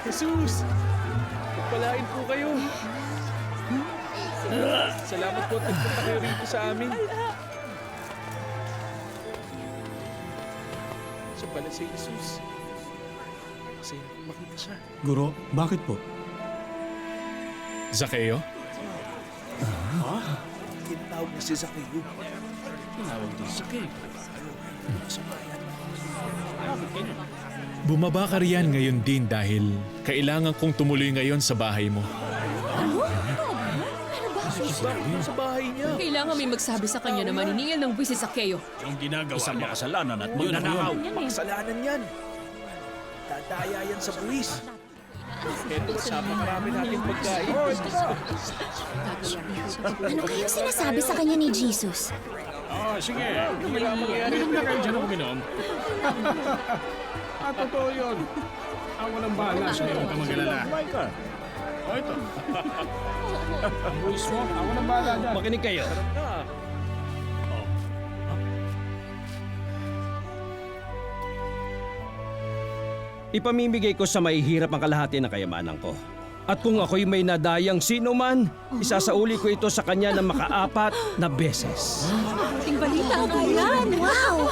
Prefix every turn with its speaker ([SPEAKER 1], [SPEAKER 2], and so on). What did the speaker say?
[SPEAKER 1] Jesus! Pagpalain po kayo. Salamat po at nagpunta kayo rito sa amin. Siya pala si Jesus. Masaya akong makita siya.
[SPEAKER 2] Guro, bakit po?
[SPEAKER 3] Zaccheo?
[SPEAKER 1] Tinatawag na si Zaccheo. Tinawag din si Zaccheo.
[SPEAKER 3] Bumaba ka riyan ngayon din dahil kailangan kong tumuloy ngayon sa bahay mo.
[SPEAKER 1] Bakit sa bahay niya?
[SPEAKER 4] Kailangan may magsabi sa kanya na maniningil ng buwis si Zaccheo.
[SPEAKER 5] Yung ginagawa niya. Makasalanan at magnanakaw.
[SPEAKER 1] Kasalanan yan. Dadaya yan sa buwis. Eto, napakarami natin pagkain.
[SPEAKER 6] Ano kayang sinasabi sa kanya ni Jesus?
[SPEAKER 5] Sige. Minum na kayo dyan ang uminom. Totoo yun. Ako nang bahala sa'yo. Huwag ka mag-alala. O, ito. Buwis mo. Ako nang bahala dyan.
[SPEAKER 7] Makinig kayo. Ipamimigay ko sa mahihirap ang kalahati ng kayamanan ko. At kung ako'y may nadayang sino man, isasauli ko ito sa kanya ng makaapat na beses.
[SPEAKER 4] Ting balita ba yan?
[SPEAKER 6] Wow!